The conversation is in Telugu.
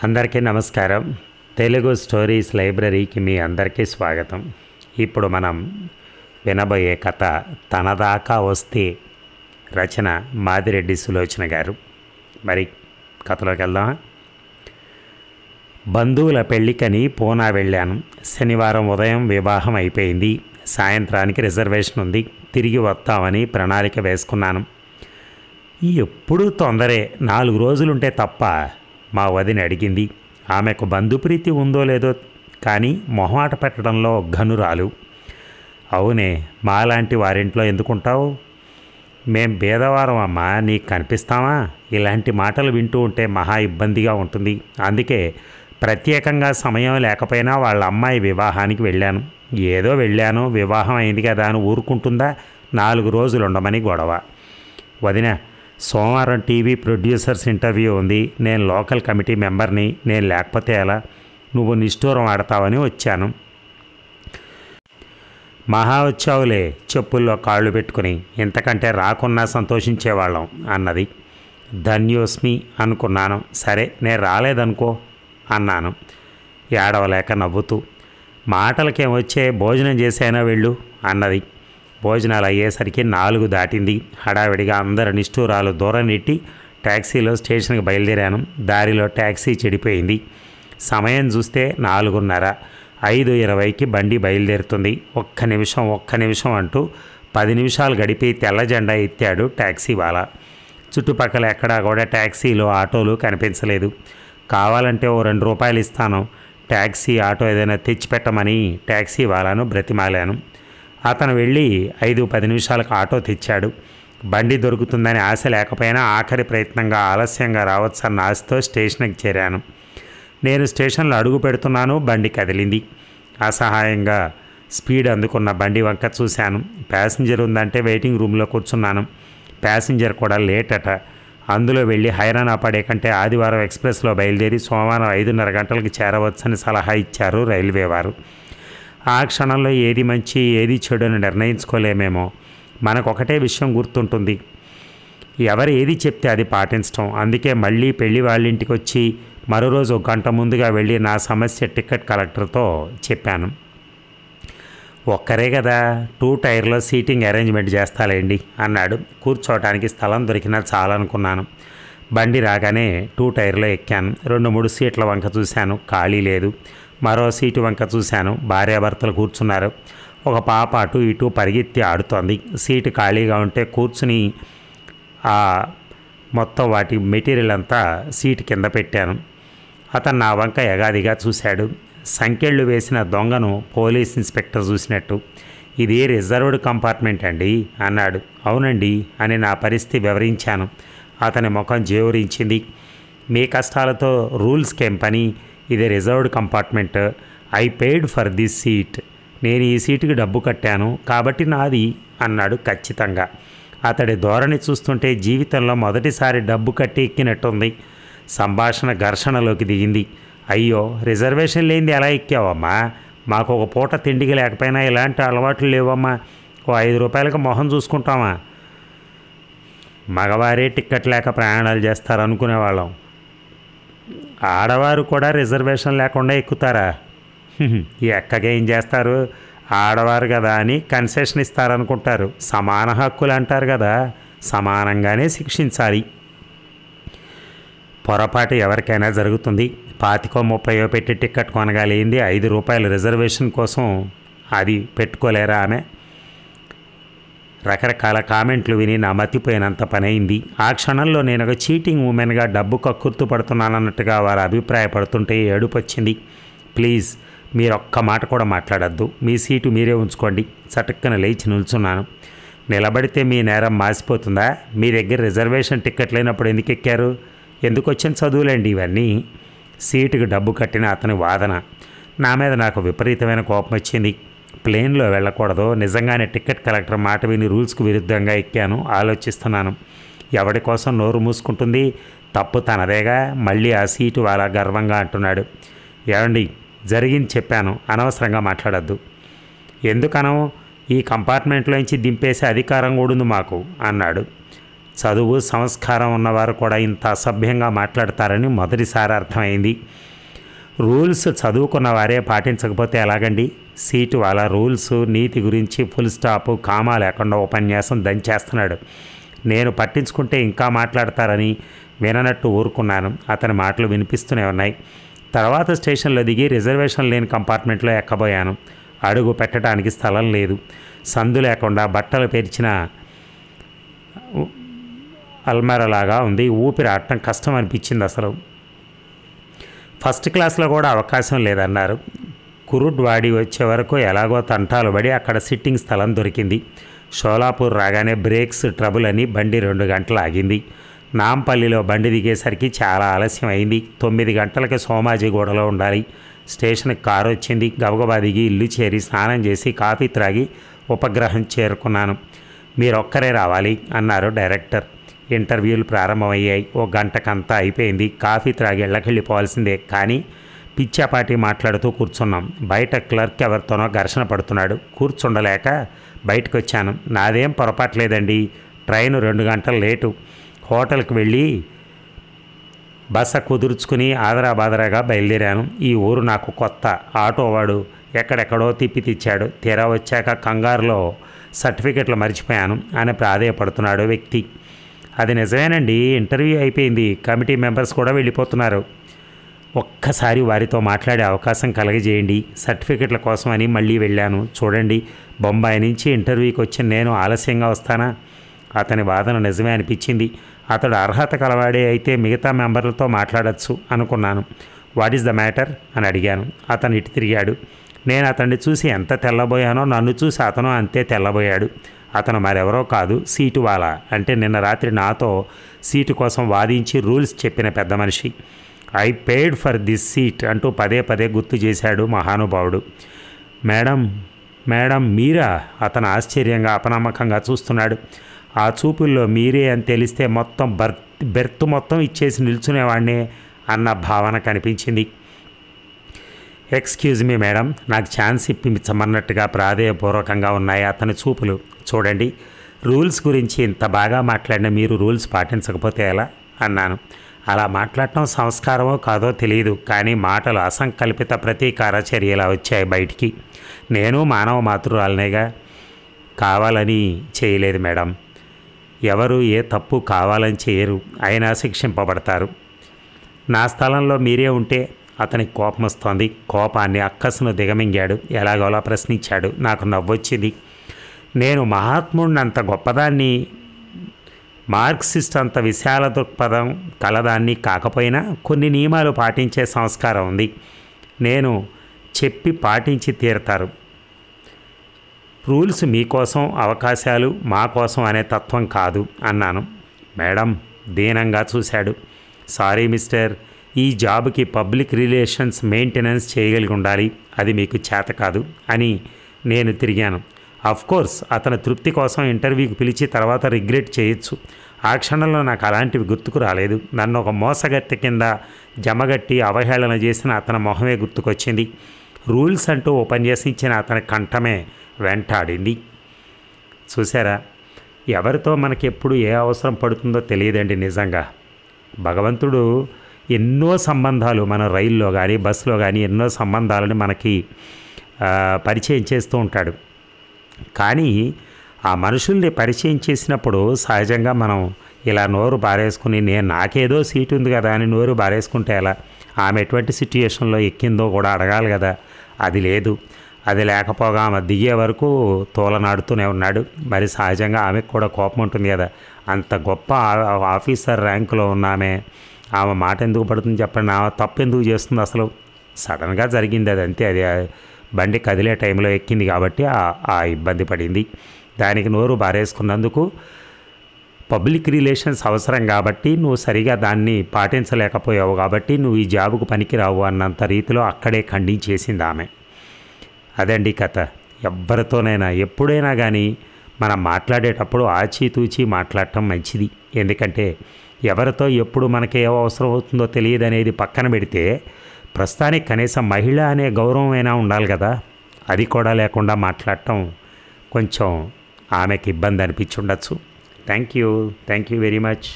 అందరికీ నమస్కారం. తెలుగు స్టోరీస్ లైబ్రరీకి మీ అందరికీ స్వాగతం. ఇప్పుడు మనం వినబోయే కథ తనదాకా వస్తే, రచన మాదిరెడ్డి సులోచన గారు. మరి కథలోకి వెళ్దామా? బంధువుల పెళ్ళికని పూనా వెళ్ళాను. శనివారం ఉదయం వివాహం అయిపోయింది. సాయంత్రానికి రిజర్వేషన్ ఉంది. తిరిగి వస్తామని ప్రణాళిక వేసుకున్నాను. ఎప్పుడూ తొందరే, 4 రోజులుంటే తప్ప మా వదిన అడిగింది. ఆమెకు బంధుప్రీతి ఉందో లేదో కానీ మొహమాట పెట్టడంలో ఘనురాలు. అవునే, మాలాంటి వారింట్లో ఎందుకుంటావు? మేం బేదవారం అమ్మా, నీకు కనిపిస్తామా? ఇలాంటి మాటలు వింటూ ఉంటే మహా ఇబ్బందిగా ఉంటుంది. అందుకే ప్రత్యేకంగా సమయం లేకపోయినా వాళ్ళ అమ్మాయి వివాహానికి వెళ్ళాను. ఏదో వెళ్ళాను, వివాహం అయింది కదా అని ఊరుకుంటుందా? 4 రోజులు ఉండమని గొడవ. వదిన, సోమవారం టీవీ ప్రొడ్యూసర్స్ ఇంటర్వ్యూ ఉంది. నేను లోకల్ కమిటీ మెంబర్ని. నేను లేకపోతే ఎలా? నువ్వు నిష్ఠూరం ఆడతావని వచ్చాను. మహా వచ్చావులే, చెప్పుల్లో కాళ్ళు పెట్టుకుని. ఇంతకంటే రాకున్నా సంతోషించేవాళ్ళం అన్నది. ధన్యోస్మి అనుకున్నాను. సరే, నేను రాలేదనుకో అన్నాను ఏడవలేక నవ్వుతూ. మాటలకేమొచ్చే, భోజనం చేసేనా వెళ్ళు అన్నది. భోజనాలు అయ్యేసరికి 4 దాటింది. హడావిడిగా అందరి నిష్ఠూరాలు దూరం నెట్టి ట్యాక్సీలో స్టేషన్కి బయలుదేరాను. దారిలో ట్యాక్సీ చెడిపోయింది. సమయం చూస్తే 4:30. 5:20కి బండి బయలుదేరుతుంది. ఒక్క నిమిషం అంటూ 10 నిమిషాలు గడిపి తెల్ల జెండా ఎత్తాడు ట్యాక్సీ వాలా. చుట్టుపక్కల ఎక్కడా కూడా ట్యాక్సీలు, ఆటోలు కనిపించలేదు. కావాలంటే ఓ 2 రూపాయలు ఇస్తాను, ట్యాక్సీ ఆటో ఏదైనా తెచ్చిపెట్టమని ట్యాక్సీ వాలాను బ్రతిమాలాను. అతను వెళ్ళి 5-10 నిమిషాలకు ఆటో తెచ్చాడు. బండి దొరుకుతుందని ఆశ లేకపోయినా ఆఖరి ప్రయత్నంగా ఆలస్యంగా రావచ్చన్న ఆశతో స్టేషన్కి చేరాను. నేను స్టేషన్లో అడుగు పెడుతున్నాను. బండి కదిలింది. అసహాయంగా స్పీడ్ అందుకున్న బండి వంక చూశాను. ప్యాసింజర్ ఉందంటే వెయిటింగ్ రూమ్లో కూర్చున్నాను. ప్యాసింజర్ కూడా లేట్ అట. అందులో వెళ్ళి హైరానా పడే కంటే ఆదివారం ఎక్స్ప్రెస్లో బయలుదేరి సోమవారం 5:30 గంటలకు చేరవచ్చని సలహా ఇచ్చారు రైల్వే వారు. ఆ క్షణంలో ఏది మంచి ఏది చెడు అని నిర్ణయించుకోలేమేమో. మనకొకటే విషయం గుర్తుంటుంది, ఎవరు ఏది చెప్తే అది పాటించడం. అందుకే మళ్ళీ పెళ్లి వాళ్ళింటికి వచ్చి మరో రోజు 1 గంట ముందుగా వెళ్ళి నా సమస్య టికెట్ కలెక్టర్తో చెప్పాను. ఒక్కరే కదా, 2 టైర్లో సీటింగ్ అరేంజ్మెంట్ చేస్తాలేండి అన్నాడు. కూర్చోవటానికి స్థలం దొరికినా చాలనుకున్నాను. బండి రాగానే 2 టైర్లో ఎక్కాను. 2-3 సీట్ల వంక చూశాను, ఖాళీ లేదు. మరో సీటు వంక చూశాను, భార్యాభర్తలు కూర్చున్నారు. ఒక పాప అటు ఇటు పరిగెత్తి ఆడుతోంది. సీటు ఖాళీగా ఉంటే కూర్చుని మొత్తం వాటి మెటీరియల్ అంతా సీటు కింద పెట్టాను. అతను నా వంక ఎగాదిగా చూశాడు. సంకెళ్ళు వేసిన దొంగను పోలీస్ ఇన్స్పెక్టర్ చూసినట్టు. ఇది రిజర్వ్డ్ కంపార్ట్మెంట్ అండి అన్నాడు. అవునండి అని నా పరిస్థితి వివరించాను. అతని ముఖం జేవురించింది. మీ కష్టాలతో రూల్స్కేం పని? ఇది reserved compartment. I paid for this seat. నేను ఈ సీటుకి డబ్బు కట్టాను కాబట్టి నాది అన్నాడు ఖచ్చితంగా. అతడి ధోరణి చూస్తుంటే జీవితంలో మొదటిసారి డబ్బు కట్టి ఎక్కినట్టుంది. సంభాషణ ఘర్షణలోకి దిగింది. అయ్యో, రిజర్వేషన్ లేనిది ఎలా ఎక్కావమ్మా? మాకు ఒక పూట తిండికి లేకపోయినా ఇలాంటి అలవాట్లు లేవమ్మా. ఓ 5 రూపాయలకు మొహం చూసుకుంటామా? మగవారే టిక్కెట్ లేక ప్రయాణాలు చేస్తారు అనుకునేవాళ్ళం. ఆడవారు కూడా రిజర్వేషన్ లేకుండా ఎక్కుతారా? ఎక్కగేం చేస్తారు? ఆడవారు కదా అని కన్సెషన్ ఇస్తారనుకుంటారు. సమాన హక్కులు అంటారు కదా, సమానంగానే శిక్షించాలి. పొరపాటు ఎవరికైనా జరుగుతుంది. 25-30 పెట్టి టికెట్ కొనగలిగింది 5 రూపాయలు రిజర్వేషన్ కోసం. అది పెట్టుకోలేరా ఆమె? రకరకాల కామెంట్లు విని నా మతిపోయినంత పనైంది. ఆ క్షణంలో నేను ఒక చీటింగ్ ఉమెన్గా డబ్బు కక్కుర్తు పడుతున్నానన్నట్టుగా వారు అభిప్రాయపడుతుంటే ఏడుపు వచ్చింది. ప్లీజ్, మీరు ఒక్క మాట కూడా మాట్లాడద్దు. మీ సీటు మీరే ఉంచుకోండి. చటుక్కన లేచి నిల్చున్నాను. నిలబడితే మీ నేరం మాసిపోతుందా? మీ దగ్గర రిజర్వేషన్ టికెట్ లేనప్పుడు ఎందుకు ఎక్కారు? ఎందుకు వచ్చిన చదువులేండి ఇవన్నీ? సీటుకు డబ్బు కట్టిన అతని వాదన. నా మీద నాకు విపరీతమైన కోపం వచ్చింది. ప్లేన్లో వెళ్ళకూడదు. నిజంగానే టికెట్ కలెక్టర్ మాట విని రూల్స్కు విరుద్ధంగా ఎక్కాను. ఆలోచిస్తున్నాను, ఎవడి కోసం నోరు మూసుకుంటుంది? తప్పు తనదేగా. మళ్ళీ ఆ సీటు వాళ్ళ గర్వంగా అంటున్నాడు. ఏమండి, జరిగింది చెప్పాను, అనవసరంగా మాట్లాడద్దు. ఎందుకనో? ఈ కంపార్ట్మెంట్లోంచి దింపేసే అధికారం కూడా ఉంది మాకు అన్నాడు. చదువు సంస్కారం ఉన్నవారు కూడా ఇంత అసభ్యంగా మాట్లాడతారని మొదటిసారి అర్థమైంది. రూల్స్ చదువుకున్న వారే పాటించకపోతే ఎలాగండి? సీటు వాళ్ళ రూల్స్ నీతి గురించి ఫుల్ స్టాప్ కామా లేకుండా ఉపన్యాసం దంచేస్తున్నాడు. నేను పట్టించుకుంటే ఇంకా మాట్లాడతారని విననట్టు ఊరుకున్నాను. అతని మాటలు వినిపిస్తూనే ఉన్నాయి. తర్వాత స్టేషన్లో దిగి రిజర్వేషన్ లేని కంపార్ట్మెంట్లో ఎక్కబోయాను. అడుగు పెట్టడానికి స్థలం లేదు. సందు లేకుండా బట్టలు పేర్చిన అల్మారాలాగా ఉంది. ఊపిరి ఆడటం కష్టం అనిపించింది. అసలు ఫస్ట్ క్లాస్లో కూడా అవకాశం లేదన్నారు. కురుడ్ వాడి వచ్చే వరకు ఎలాగో తంటాలు పడి అక్కడ సిట్టింగ్ స్థలం దొరికింది. షోలాపూర్ రాగానే బ్రేక్స్ ట్రబుల్ అని బండి 2 గంటలు ఆగింది. నాంపల్లిలో బండి దిగేసరికి చాలా ఆలస్యం అయింది. 9 గంటలకి సోమాజిగూడలో ఉండాలి. స్టేషన్కి కారు వచ్చింది. గబగబా దిగి ఇల్లు చేరి స్నానం చేసి కాఫీ త్రాగి ఉపగ్రహం చేరుకున్నాను. మీరొక్కరే రావాలి అన్నారు డైరెక్టర్. ఇంటర్వ్యూలు ప్రారంభమయ్యాయి. 1 గంటకంతా అయిపోయింది. కాఫీ త్రాగి ఇళ్ళకెళ్ళిపోవాల్సిందే. కానీ పిచ్చాపాటి మాట్లాడుతూ కూర్చున్నాం. బయట క్లర్క్ ఎవరితోనో ఘర్షణ పడుతున్నాడు. కూర్చుండలేక బయటకు వచ్చాను. నాదేం పొరపాట్లేదండి. ట్రైను 2 గంటలు లేటు. హోటల్కి వెళ్ళి బస కుదుర్చుకుని ఆదరాబాదరాగా బయలుదేరాను. ఈ ఊరు నాకు కొత్త. ఆటోవాడు ఎక్కడెక్కడో తిప్పి తెచ్చాడు. తీరా వచ్చాక కంగారులో సర్టిఫికెట్లు మర్చిపోయాను అని ప్రాధేయపడుతున్నాడు వ్యక్తి. అది నిజమేనండి. ఇంటర్వ్యూ అయిపోయింది. కమిటీ మెంబర్స్ కూడా వెళ్ళిపోతున్నారు. ఒక్కసారి వారితో మాట్లాడే అవకాశం కలగజేయండి. సర్టిఫికెట్ల కోసం అని మళ్ళీ వెళ్ళాను. చూడండి, బొంబాయి నుంచి ఇంటర్వ్యూకి వచ్చిన నేను ఆలస్యంగా వస్తానా? అతని వాదన నిజమే అనిపించింది. అతడు అర్హత కలవాడే అయితే మిగతా మెంబర్లతో మాట్లాడచ్చు అనుకున్నాను. వాట్ ఈస్ ద మ్యాటర్ అని అడిగాను. అతను ఇటు తిరిగాడు. నేను అతన్ని చూసి ఎంత తెల్లబోయానో నన్ను చూసి అతను అంతే తెల్లబోయాడు. అతను మరెవరో కాదు, సీటు వాలా, అంటే నిన్న రాత్రి నాతో సీటు కోసం వాదించి రూల్స్ చెప్పిన పెద్ద మనిషి. I paid for this seat అంటూ పదే పదే గుర్తు చేశాడు మహానుభావుడు. మేడం మేడం మీరా? అతను ఆశ్చర్యంగా అపనమ్మకంగా చూస్తున్నాడు. ఆ చూపుల్లో మీరే అని తెలిస్తే మొత్తం బెర్త్ మొత్తం ఇచ్చేసి నిల్చునేవాడినే అన్న భావన కనిపించింది. ఎక్స్క్యూజ్ మీ మేడం, నాకు ఛాన్స్ ఇప్పించమన్నట్టుగా ప్రాధేయపూర్వకంగా ఉన్నాయి అతని చూపులు. చూడండి, రూల్స్ గురించి ఇంత బాగా మాట్లాడిన మీరు రూల్స్ పాటించకపోతే ఎలా అన్నాను. అలా మాట్లాడటం సంస్కారమో కాదో తెలియదు, కానీ మాటలు అసంకల్పిత ప్రతీకార చర్యలా వచ్చాయి బయటికి. నేను మానవ మాతృరాలనేగా, కావాలని చేయలేదు మేడం. ఎవరు ఏ తప్పు కావాలని చేయరు, అయినా శిక్షింపబడతారు. నా స్థలంలో మీరే ఉంటే? అతనికి కోపం వస్తోంది. కోపాన్ని అక్కసును దిగమింగాడు. ఎలాగోలా ప్రశ్నించాడు. నాకు నవ్వొచ్చింది. నేను మహాత్ముడిని అంత గొప్పదాన్ని, మార్క్సిస్ట్ అంత విశాల దృక్పథం కలదాన్ని కాకపోయినా కొన్ని నియమాలు పాటించే సంస్కారం ఉంది. నేను చెప్పి పాటించి తీరుతారు. రూల్స్ మీకోసం, అవకాశాలు మా కోసం అనే తత్వం కాదు అన్నాను. మేడం దీనంగా చూశాడు. సారీ మిస్టర్, ఈ జాబ్కి పబ్లిక్ రిలేషన్స్ మెయింటెనెన్స్ చేయగలిగి ఉండాలి. అది మీకు చేత కాదు అని నేను తిరిగాను. కోర్స్ అతని తృప్తి కోసం ఇంటర్వ్యూకి పిలిచి తర్వాత రిగ్రెట్ చేయొచ్చు. ఆ క్షణంలో నాకు అలాంటివి గుర్తుకు రాలేదు. నన్ను ఒక మోసగత్తె కింద జమగట్టి అవహేళన చేసిన అతని మొహమే గుర్తుకొచ్చింది. రూల్స్ అంటూ ఉపన్యసించిన అతని కంఠమే వెంటాడింది. చూసారా, ఎవరితో మనకి ఎప్పుడు ఏ అవసరం పడుతుందో తెలియదండి. నిజంగా భగవంతుడు ఎన్నో సంబంధాలు, మన రైల్లో కానీ బస్సులో కానీ ఎన్నో సంబంధాలను మనకి పరిచయం చేస్తూ ఉంటాడు. కానీ ఆ మనుషుల్ని పరిచయం చేసినప్పుడు సహజంగా మనం ఇలా నోరు బారేసుకుని నాకేదో సీటు ఉంది కదా అని నోరు బారేసుకుంటే ఎలా? ఆమె ఎటువంటి సిట్యుయేషన్లో ఎక్కిందో కూడా అడగాలి కదా. అది లేదు. అది లేకపోగా ఆమె దిగే వరకు తోలనాడుతూనే ఉన్నాడు. మరి సహజంగా ఆమెకు కూడా కోపం ఉంటుంది కదా. అంత గొప్ప ఆఫీసర్ ర్యాంకులో ఉన్న ఆమె మాట ఎందుకు పడుతుంది చెప్పండి? ఆమె తప్పు ఎందుకు చేస్తుంది అసలు? సడన్గా జరిగింది అది, అంతే. అది బండి కదిలే టైంలో ఎక్కింది కాబట్టి ఆ ఇబ్బంది పడింది. దానికి నోరు బారేసుకున్నందుకు పబ్లిక్ రిలేషన్స్ అవసరం కాబట్టి నువ్వు సరిగా దాన్ని పాటించలేకపోయావు కాబట్టి నువ్వు ఈ జాబుకు పనికిరావు అన్నంత రీతిలో అక్కడే ఖండించేసింది ఆమె. అదండి కథ. ఎవరితోనైనా ఎప్పుడైనా కానీ మనం మాట్లాడేటప్పుడు ఆచితూచి మాట్లాడటం మంచిది. ఎందుకంటే ఎవరితో ఎప్పుడు మనకి ఏ అవసరం అవుతుందో తెలియదు అనేది పక్కన పెడితే ప్రస్తుతానికి కనీసం మహిళ అనే గౌరవమైనా ఉండాలి కదా. అది కూడా లేకుండా మాట్లాడటం కొంచెం ఆమెకి ఇబ్బంది అనిపించి ఉండొచ్చు. Thank you very much.